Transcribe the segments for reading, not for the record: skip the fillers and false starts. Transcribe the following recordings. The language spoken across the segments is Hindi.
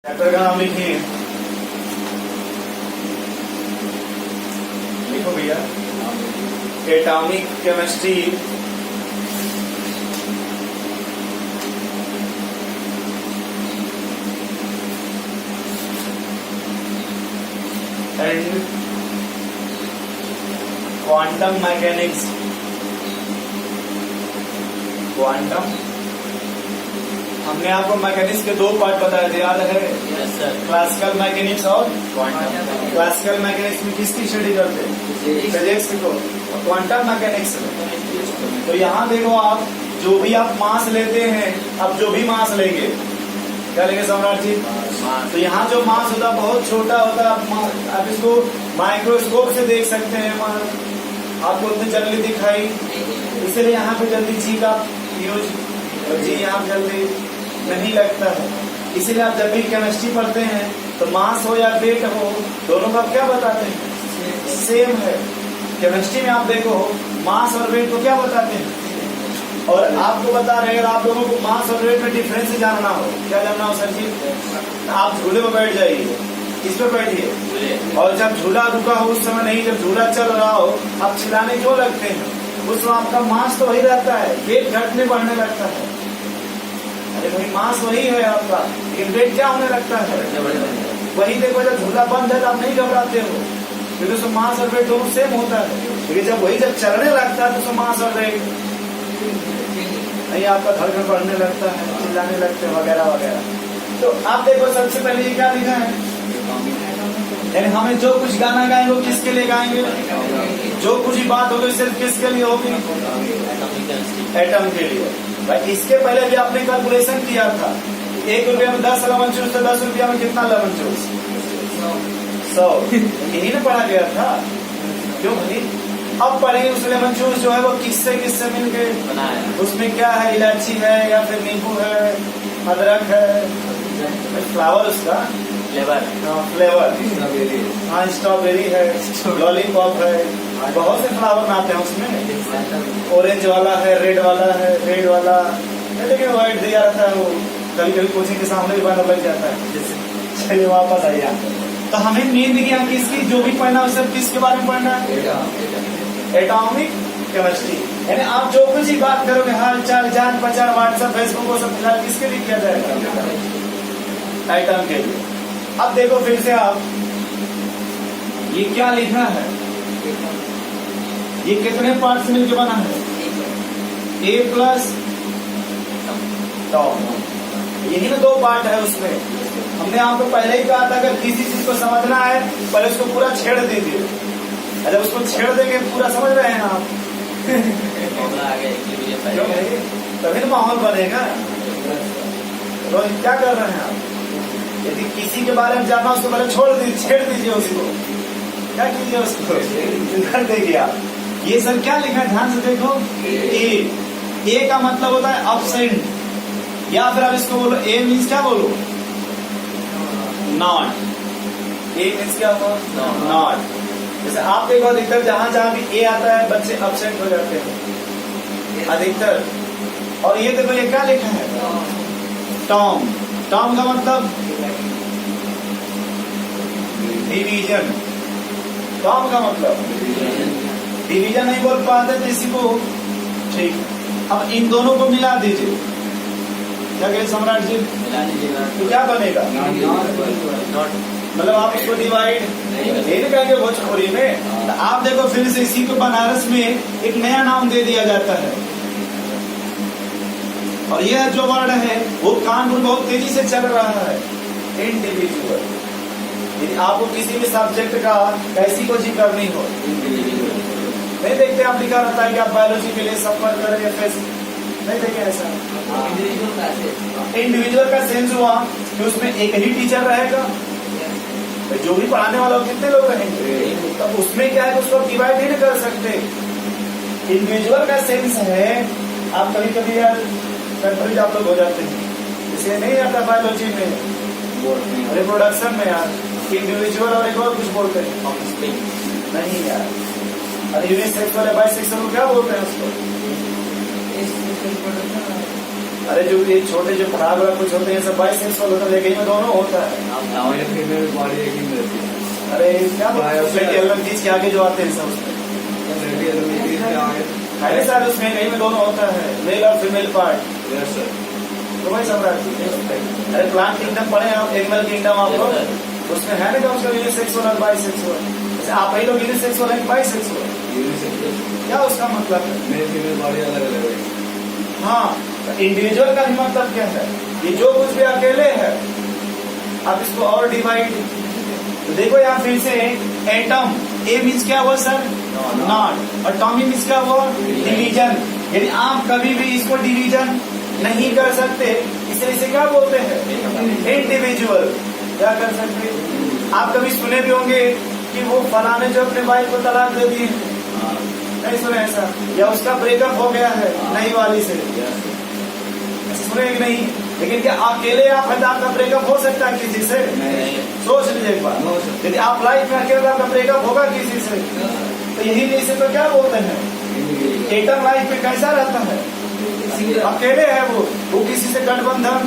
चैप्टर का नाम लिखिए, लिखो भैया। Atomic chemistry and quantum mechanics. Quantum, हमने आपको मैकेनिक्स के दो पार्ट बताए थे, याद है? क्लासिकल मैकेनिक्स और क्वांटम। क्लासिकल मैकेनिक्स में किसकी स्टडी करते हैं? फिजिक्स को। और क्वांटम मैकेनिक्स में तो यहाँ देखो, आप जो भी आप मास लेते हैं, अब जो भी मास लेंगे, क्या लेंगे सम्राट जी? तो यहाँ जो मास होता है बहुत छोटा होता है, आप इसको माइक्रोस्कोप से देख सकते हैं, आपको उतनी जल्दी दिखाई, इसलिए यहाँ पे जल्दी जी का यूज, जी यहाँ जल्दी नहीं लगता है। इसीलिए आप जब भी केमिस्ट्री पढ़ते हैं तो मास हो या वेट हो, दोनों का क्या बताते हैं? सेम है। केमिस्ट्री में आप देखो मास और वेट को क्या बताते हैं? और आपको बता रहे, अगर आप लोगों को मास और वेट में डिफरेंस जानना हो, क्या जानना हो सर जी? आप झूले में बैठ जाइए, किस पे बैठिए, और जब झूला रुका हो उस समय नहीं, जब झूला चल रहा हो आप चिल्लाने क्यों लगते हैं? उस समय आपका मास तो वही रहता है, वेट घटने बढ़ने लगता है। अरे भाई मास वही है आपका, लेकिन वेट क्या होने लगता है? वही देखो, जब झूला बंद है तो आप नहीं घबराते हो, क्योंकि उसमें मास और वेट दोनों सेम होता है। लेकिन जब वही जब चलने लगता है तो उसमें मास और वेट नहीं, आपका धड़कन बढ़ने लगता है, चिल्लाने लगते हैं वगैरह वगैरह। तो आप देखो सबसे पहले ये क्या लिखा है, यानी हमें जो कुछ गाना गाएंगे वो किसके लिए गाएंगे? जो कुछ ही बात होगी सिर्फ किसके लिए होगी? एटम के लिए। भाई इसके पहले भी आपने कैलकुलेशन किया था, 1 रुपया में 10 लेमन जूस, तो 10 रुपया में कितना लेमन जूस? 100। यही ना पढ़ा गया था, क्यों भाई? अब पढ़ेंगे उस लेमन जूस जो है वो किससे मिल के बना है, उसमें क्या है? इलायची है या फिर नींबू है, अदरक है, फ्लावर, उसका फ्लेवर, हाँ स्ट्रॉबेरी है, लॉलीपॉप है, बहुत से फ्लावर आते हैं उसमें। ऑरेंज वाला है, रेड वाला है, रेड वाला लेकिन व्हाइट दिया रहता है, वो कभी कभी कोचिंग के सामने भी बना लग जाता है। चलिए वापस आइए। तो हमें नींद की किसकी, जो भी पढ़ना है सब किसके बारे में पढ़ना है? Atomic chemistry. यानी आप जो कुछ ही बात करोगे, हाल चाल, जान पहचान, व्हाट्सएप, फेसबुक, वो सब फिलहाल किसके लिए किया जाएगा? एटम के लिए। अब देखो फिर से आप, ये क्या लिखा है? ये कितने पार्ट से मिलकर बना है? ए प्लस टॉम, यही ना 2 पार्ट है उसमें। हमने आपको पहले ही कहा था, अगर किसी चीज को समझना है पहले उसको पूरा छेड़ दीजिए, जब उसको छेड़ देंगे पूरा समझ रहे हैं आप तभी तो माहौल बनेगा। रोज क्या कर रहे हैं आप? यदि किसी के बारे में जानना उसको पहले छोड़ दीजिए, छेड़ दीजिए उसको, क्या कीजिए उसको कर देंगे आप। ये सर क्या लिखा है, ध्यान से देखो। ए का मतलब होता है अपसेंट, या फिर आप इसको बोलो ए मीन्स क्या बोलो? नॉट। ए मीन्स क्या हुआ? नॉट। जैसे आप देखो अधिकतर जहां जहां भी ए आता है बच्चे अपसेंट हो जाते हैं अधिकतर। और ये देखो ये क्या लिखा है? टॉम। टॉम का मतलब डिवीजन। टॉम का मतलब डिवीजन नहीं बोल पाते तो इसी को, ठीक। अब इन दोनों को मिला दीजिए, क्या कहें सम्राट जी? मिला दीजिएगा तो क्या बनेगा? मतलब आप इसको डिवाइड नहीं कहेंगे भोजपुरी में। तो आप देखो फिर से इसी को बनारस में एक नया नाम दे दिया जाता है, और यह जो वर्ड है वो कानपुर बहुत तेजी से चल रहा है, इंडिविजुअल। यदि आपको किसी भी सब्जेक्ट का कैसी कोचिंग करनी हो, नहीं देखते आप लिखा रहता है कि आप बायोलॉजी के लिए सफर करें या फिर नहीं देखें ऐसा। इंडिविजुअल का सेंस हुआ कि उसमें एक ही टीचर रहेगा, जो भी पढ़ाने वाला हो कितने लोग रहेंगे, तो उसमें क्या है, उसको डिवाइड नहीं कर सकते। इंडिविजुअल का सेंस है, आप कभी कभी यार कंफ्यूज आप लोग हो जाते हैं, इसे नहीं आता बायोलॉजी में, रिप्रोडक्शन में यार इंडिविजुअल और एक और कुछ बोलते हैं, नहीं यार। अरे यूनिसेक्सुअल या बाइसेक्सुअल को क्या बोलते हैं उसको? अरे जो ये छोटे जो खराब वाला कुछ होते हैं सब बाइसेक्सुअल होता है, लेकिन में दोनों होता है। फीमेल बॉडी एक ही में रहती है। अरे क्या चीज के आगे जो आते हैं सब उसमें अरे सर उसमें कहीं में दोनों होता है, मेल और फीमेल पार्ट। Yes sir. तो भाई सम्राट अरे प्लांट किंगडम पढ़े आप, एनिमल किंगडम आप लोग, उसमें है ना उसका यूनिसेक्सुअल और बाइसेक्सुअल। आप ही लोग यूनिसेक्सुअल है बाइसेक्सुअल, क्या उसका मतलब है? मेल फीमेल बॉडी अलग अलग है। हाँ, इंडिविजुअल का भी मतलब क्या है? ये जो कुछ भी अकेले है, आप इसको और डिवाइड तो देखो यहाँ फिर से एटम, ए मीन्स क्या हुआ सर? नॉट। और टॉमी मीन्स क्या हुआ? डिवीजन। यानी आप कभी भी इसको डिवीजन नहीं कर सकते, इसलिए इसे क्या बोलते हैं? इंडिविजुअल। क्या कर सकते? आप कभी सुने भी होंगे कि वो फलाने जो अपने वाइफ को तलाक दे दी, नहीं सुने ऐसा? या उसका ब्रेकअप हो गया है नई वाली से, सुने कि नहीं? लेकिन क्या अकेले आप हैं तो आपका ब्रेकअप हो सकता है किसी से? सोच लीजिए एक बार, यदि आप लाइफ में अकेले आपका ब्रेकअप होगा किसी से, तो यही इसे तो क्या बोलते हैं? एटम लाइफ में कैसा रहता है? अकेले है वो किसी से गठबंधन,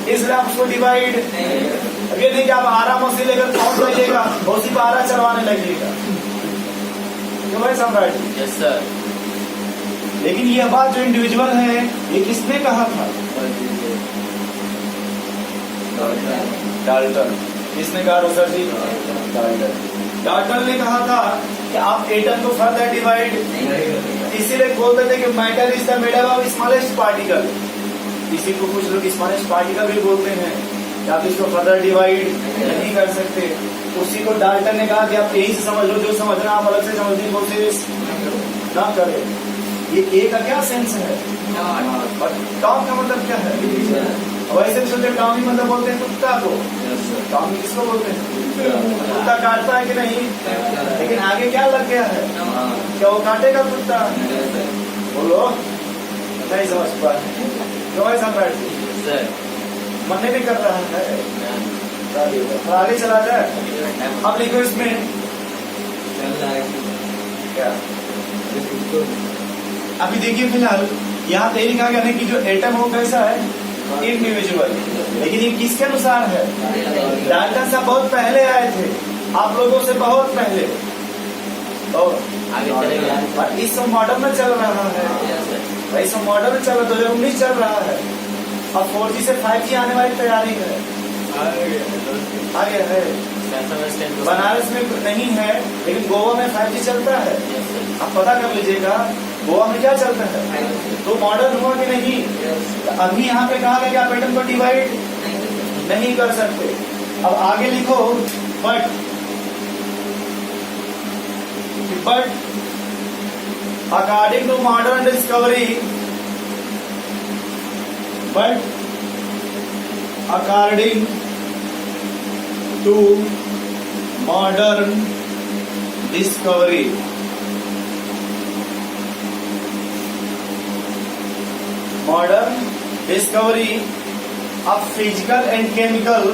इसलिए आप उसको डिवाइड। ये नहीं कि आप आरा मौसी लेकर पहुंच जाइएगा, उसी पर आरा चलवाने लगेगा, क्यों भाई सम्राट? Yes sir. लेकिन यह बात जो इंडिविजुअल है, ये किसने कहा था? डाल्टन। किसने कहा सर जी? डाल्टन ने कहा था कि आप एटम को फर्दर डिवाइड, इसीलिए बोलते थे कि matter is the medal of smallest particle. इसी को कुछ लोग स्मॉलेस्ट पार्टिकल भी बोलते हैं, कि आप इसको फर्दर डिवाइड नहीं कर सकते। उसी को डाल्टन ने कहा कि आप यही से समझ लो, जो समझना आप अलग से समझने की कोशिश ना करें। ये ए का क्या सेंस है? और टॉम का मतलब क्या है? वैसे भी सोचे टॉमी मतलब बोलते हैं कुत्ता को। टॉमी किसको बोलते हैं? कुत्ता काटता है कि नहीं? लेकिन आगे क्या लग गया है? क्या वो काटेगा कुत्ता? बोलो, नहीं समझ पा क्यों है सम्राट? मन नहीं कर रहा है, तो आगे चला जाए। अब लिखो इसमें क्या? अभी देखिए फिलहाल यहाँ तो लिखा गया कि जो एटम हो कैसा है? इंडिविजुअल। लेकिन ये किसके अनुसार है? डाल्टन साहब बहुत पहले आए थे, आप लोगों से बहुत पहले, और इस मॉडल में चल रहा है, इस मॉडल में चल रहा, 2019 चल रहा है। अब 4G से 5G आने वाली तैयारी है, आगे है। बनारस में नहीं है, लेकिन गोवा में 5G चलता है। आप पता कर लीजिएगा गोवा में क्या चलता है, तो मॉडर्न हुआ कि नहीं? अभी यहाँ पे कहा गया कि आप एटम को डिवाइड नहीं कर सकते। अब आगे लिखो but according to modern discovery, but according to modern discovery, modern discovery of physical and chemical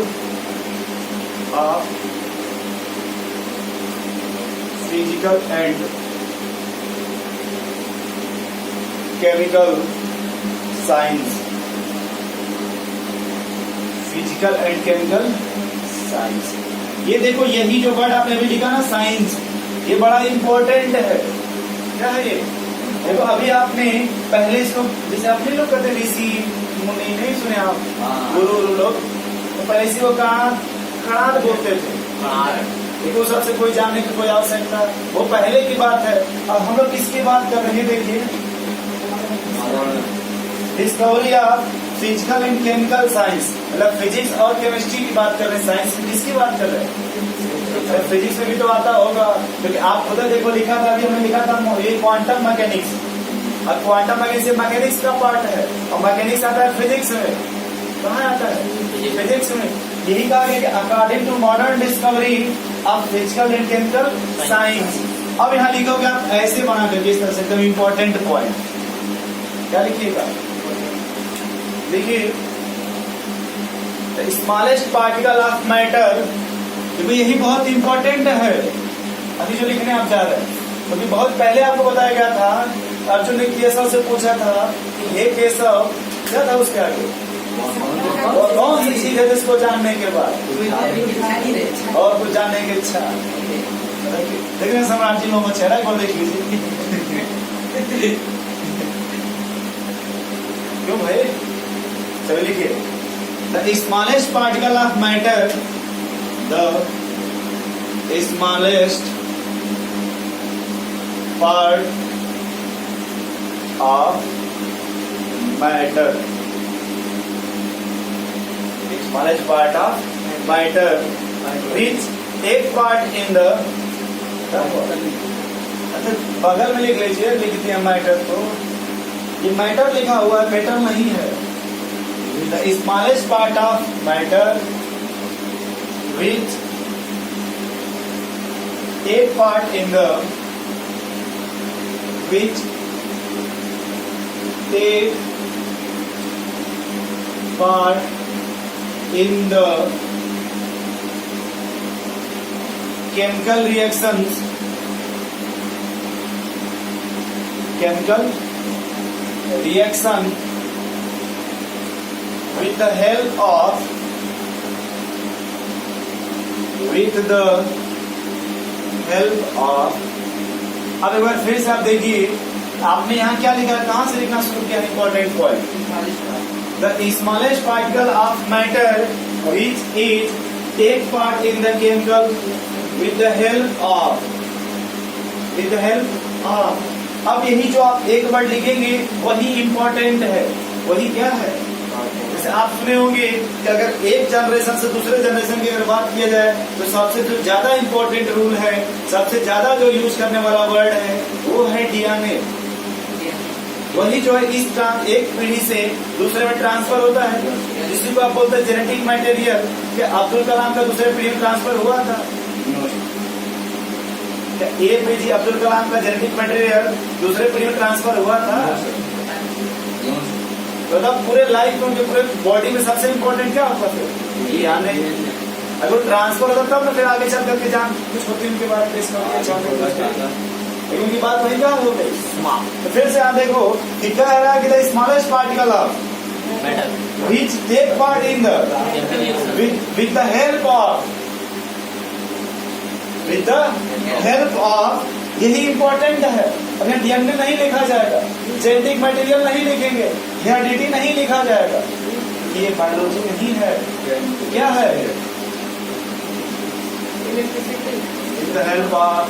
science, physical and chemical science. ये देखो, यही जो वर्ड आपने अभी लिखा ना साइंस, ये बड़ा इंपॉर्टेंट है। क्या है ये? देखो अभी आपने पहले इसको, जैसे अपने लोग कहते ऋषि मुनि, नहीं सुने आप? गुरु लोग तो पहले इसी को कणाद बोलते थे। देखो सबसे कोई जानने की कोई आवश्यकता, वो पहले की बात है। अब हम लोग किसकी बात कर रहे हैं? देखिए, discovery of physical and chemical science, मतलब फिजिक्स और केमिस्ट्री की बात कर रहे हैं। साइंस किसकी बात कर रहे हैं? फिजिक्स में भी तो आता होगा, क्योंकि आप खुद देखो लिखा था, अभी हमने लिखा था ये क्वांटम मैकेनिक्स, और क्वांटम मैकेनिक्स का पार्ट है, और मैकेनिक्स आता है फिजिक्स में। कहाँ आता है? फिजिक्स में। यही कहा गया कि according to modern discovery of physical and chemical science. अब यहाँ लिखोगे आप ऐसे बना करके, इस तरह से एकदम इम्पोर्टेंट पॉइंट। क्या लिखिएगा? देखिए, स्मॉलेस्ट पार्टिकल ऑफ मैटर, क्योंकि यही बहुत इंपॉर्टेंट है अभी जो लिखने आप जा रहे हैं। क्योंकि बहुत पहले आपको बताया गया था, अर्जुन ने केशव से पूछा था, हे केशव क्या था उसके आगे? और कौन सी चीज है जिसको जानने के बाद और कुछ जानने की इच्छा? देखिए सम्राट जी मोहम्मद चेहरा को देख लीजिए। क्यों भाई? चलो लिखिए, the smallest particle of matter, the smallest part of matter, smallest part of matter which take part in the, अच्छा बगल में लिख लीजिए, लिख दिए मैटर, तो ये मैटर लिखा हुआ है, मैटर नहीं है। The smallest part of matter which take part in the, which take part in the chemical reactions, chemical reaction with the help of, with the help of, अब एक बार फिर से आप देखिए, आपने यहाँ क्या लिखा है, कहाँ से लिखना शुरू किया? Important point, the smallest particle of matter which is take part in the chemical with the help of, with the help of. अब यही जो आप एक वर्ड लिखेंगे वही इंपॉर्टेंट है, वही क्या है? जैसे आप सुने होंगे कि अगर एक जनरेशन से दूसरे जनरेशन की अगर बात किया जाए तो सबसे जो ज्यादा इंपॉर्टेंट रूल है, सबसे ज्यादा जो यूज करने वाला वर्ड है वो है डीएनए। वही जो है इस एक पीढ़ी से दूसरे में ट्रांसफर होता है, जिसको आप बोलते हैं जेनेटिक मटेरियल। क्या अब्दुल कलाम का दूसरे पीढ़ी में ट्रांसफर हुआ था? क्या एपीजे अब्दुल कलाम का जेनेटिक मटेरियल दूसरे पीढ़ी में ट्रांसफर हुआ था? मतलब पूरे लाइफ में, उनके पूरे बॉडी में सबसे इम्पोर्टेंट क्या होता है? डीएनए। अगर ट्रांसफर होता तब ना फिर आगे चल करके जान कुछ होती उनके बारे में, लेकिन उनकी बात वही क्या हो गई। तो फिर से आप देखो कि क्या रहा है कि the smallest particle of which take part in the, with the help of, with the help of, यही इंपॉर्टेंट है। अगर डीएनए नहीं लिखा जाएगा, जेनेटिक मटेरियल नहीं लिखेंगे, हेरिडिटी नहीं लिखा जाएगा, ये बायोलॉजी नहीं है। क्या है? विद द हेल्प ऑफ,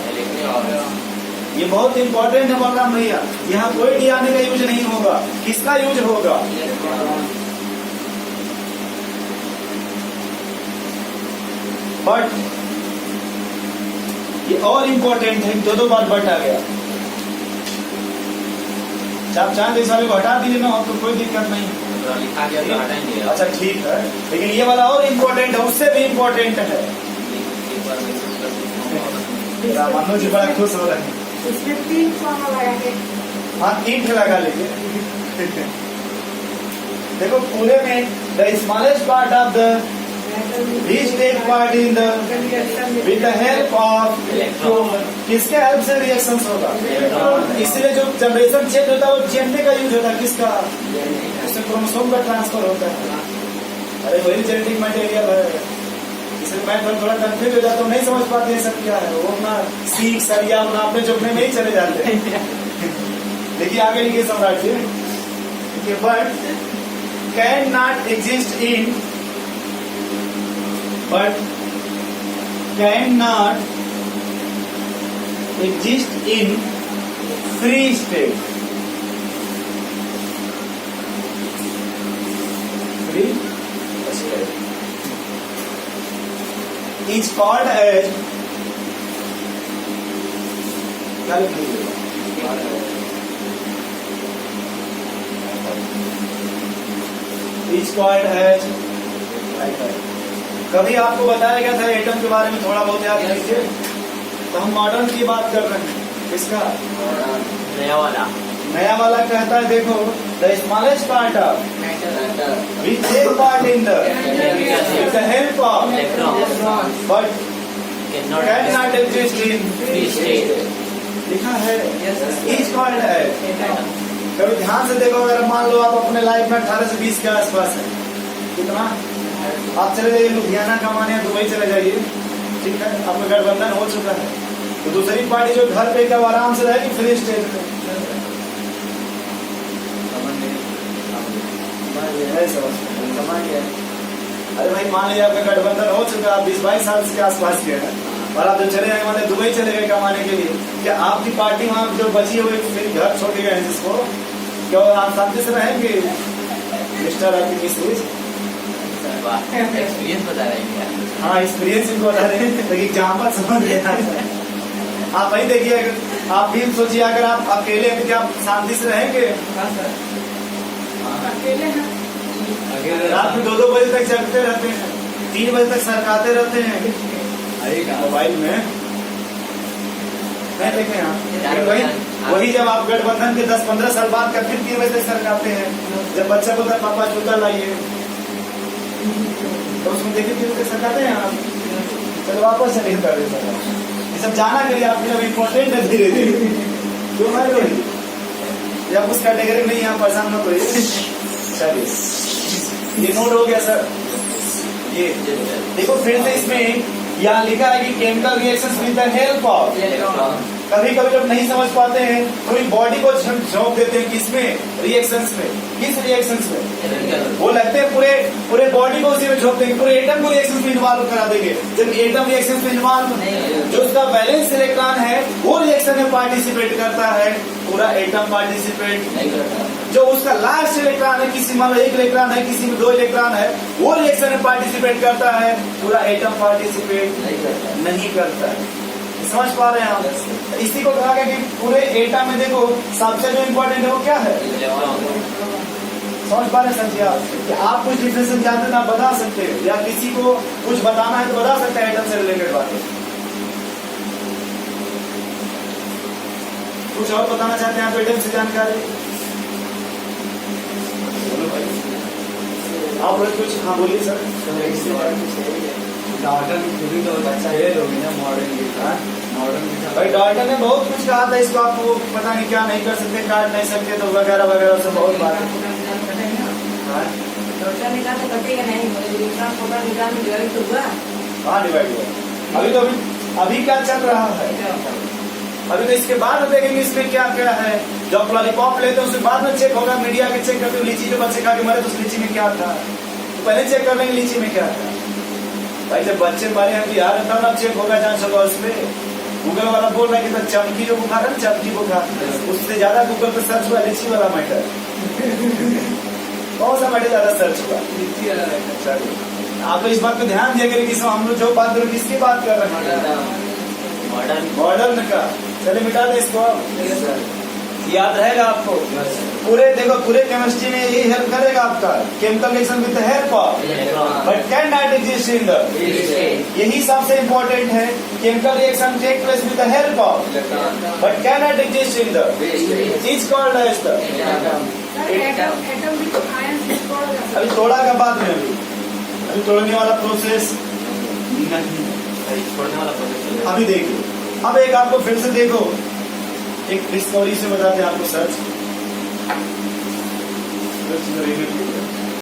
ये बहुत इंपॉर्टेंट है बलराम भैया। यहाँ कोई डीएनए का यूज नहीं होगा, किसका यूज होगा? बट ये और इंपॉर्टेंट है, दो बार बट आ गया। आप चाहें इस वाले को हटा दीजिए ना, तो कोई दिक्कत नहीं, लिखा गया तो हटाएंगे। अच्छा ठीक है, लेकिन ये वाला और इम्पोर्टेंट है, उससे भी इम्पोर्टेंट है। मनोज जी बड़ा खुश हो रहे हैं। इसमें 3 फॉर्म लगाएंगे। हाँ 3 लगा लीजिए। देखो पूरे में the smallest part of the which take part in the with the help of electron, किसके हेल्प से रिएक्शन होगा? इसलिए जो जनरेशन चेंज होता है वो डीएनए का यूज होता है। किसका? उससे क्रोमोसोम का ट्रांसफर होता है। अरे वही जेनेटिक मटेरियल है, इसलिए मैं थोड़ा कंफ्यूज हो जाता हूँ, नहीं समझ पाते हैं सब क्या है। वो अपना सीख सरिया अपना अपने जोखने में ही चले जाते हैं। देखिए आगे लिखिए Samrat ji, but can not exist in, but cannot exist in free state. Free state is called as, क्या लिखेंगे? Is called as, कभी आपको बताया गया था एटम के बारे में थोड़ा बहुत याद कीजिए। तो हम मॉडर्न की बात कर रहे हैं, किसका? नया वाला कहता है देखो, the smallest part of which take part in the with the help of but can not exist in free state, लिखा है। इज कॉल्ड एज कभी ध्यान से देखो, अगर मान लो आप अपने लाइफ में 18 से 20 के आसपास है, कितना आप चले जाइए लुधियाना कमाने या दुबई चले जाइए, ठीक है, आपका गठबंधन हो चुका है, तो दूसरी पार्टी जो घर पे क्या आराम से रहेगी फ्री स्टेज पे। अरे भाई मान लीजिए आपका गठबंधन हो चुका, आप 20-22 साल के आसपास के हैं और आप जो चले जाएंगे मतलब दुबई चले गए कमाने के लिए, क्या आपकी पार्टी वहां जो बची हुई फिर घर छोड़ के गए जिसको, क्या आप शांति से रहेंगे? मिस्टर आपकी मिसेज एक्सपीरियंस बता रहे हैं। हाँ एक्सपीरियंस इनको बता रहे हैं, लेकिन जहाँ पर समझ लेना आप वही देखिए, अगर आप भी सोचिए अगर आप अकेले हैं तो क्या आप शांति से रहेंगे? अकेले हैं। रात में 2-2 बजे तक जगते रहते हैं, 3 बजे तक सरकाते रहते हैं मोबाइल में, नहीं देखे आप? वही जब आप गठबंधन के 10-15 साल बाद का फिर 3 बजे तक सरकाते हैं, जब बच्चा बोलता है पापा जूता लाइए तो उसमें देखिए 3 बजे सरकाते हैं आप। चलो वापस से नहीं कर रहे, ये सब जाना करिए, आपके लिए इम्पोर्टेंट है धीरे धीरे, क्यों हमारे लोग या उस कैटेगरी में नहीं, आप परेशान मत होइए। चलिए ये नोट हो गया सर, ये देखो फिर से इसमें यहाँ लिखा है कि chemical reactions with the help of, कभी कभी लोग नहीं समझ पाते हैं, पूरी बॉडी को झोंक देते हैं किसमें, रिएक्शंस में। किस रिएक्शंस में? वो लगते हैं पूरे पूरे बॉडी को उसी में झोंक देंगे, पूरे एटम को रिएक्शंस में इन्वॉल्व करा देंगे, जब एटम रिएक्शंस में इन्वॉल्व जो उसका बैलेंस इलेक्ट्रॉन है वो रिएक्शन में पार्टिसिपेट करता है, पूरा एटम पार्टिसिपेट नहीं करता। जो उसका लास्ट इलेक्ट्रॉन है, किसी में 1 इलेक्ट्रॉन है, किसी में 2 इलेक्ट्रॉन है, वो रिएक्शन में पार्टिसिपेट करता है, पूरा एटम पार्टिसिपेट नहीं करता है। समझ पा रहे हैं आप? इसी को कहा गया कि पूरे एटम में देखो सबसे जो इम्पोर्टेंट है वो क्या है, समझ पा रहे हैं आप? कि आप कुछ डिफरेंस जानते ना बता सकते हो, या किसी को कुछ बताना है तो बता सकते हैं एटम से रिलेटेड बातें। कुछ और बताना चाहते हैं आप एटम से जानकारी? आप लोग कुछ, हाँ बोलिए सर। डाल्टन खुद तो अच्छा है लोग ना, मॉडर्न भाई डाल्टन ने बहुत कुछ कहा था, इसको आप पता नहीं क्या नहीं कर सकते, काट नहीं सकते, तो वगैरह वगैरह से बहुत बात डॉक्टर ने कहा तो कटेगा नहीं, डिवाइड तो हुआ। हाँ डिवाइड हुआ, अभी तो अभी क्या चल रहा है, अभी तो इसके बाद देखेंगे इसमें क्या क्या है। जब लॉलीपॉप लेते हैं उसके बाद में चेक होगा, मीडिया के चेक करते, लीची जो बच्चे खा के मरे तो उस लीची में क्या था, तो पहले चेक कर लेंगे लीची में क्या था। भाई जब बच्चे मारे हैं बिहार में, तब चेक होगा, जांच होगा उसमें। गूगल वाला बोल रहा है कि तो चमकी जो बुखार है ना, चमकी बुखार, उससे ज्यादा गूगल पे सर्च हुआ लीची वाला मैटर। कौन सा मैटर ज्यादा सर्च हुआ? लीची वाला। आप तो इस बात को ध्यान दिया करें कि हम लोग जो बात कर रहे हैं किसकी बात कर रहे हैं, मॉडर्न का। चलिए मिटा दे इसको, याद रहेगा आपको। पूरे देखो पूरे केमिस्ट्री में यही हेल्प करेगा आपका, chemical reaction with the help of but can not exist in the, यही सबसे इम्पोर्टेंट है। Chemical reaction take place with the help of but can not exist in the, is called as the अभी तोड़ा का बाद में, अभी तोड़ने वाला प्रोसेस नहीं, छोड़ने वाला प्रोसेस अभी देखिए। अब एक आपको फिर से देखो, एक डिस्कवरी से बताते हैं आपको सर्च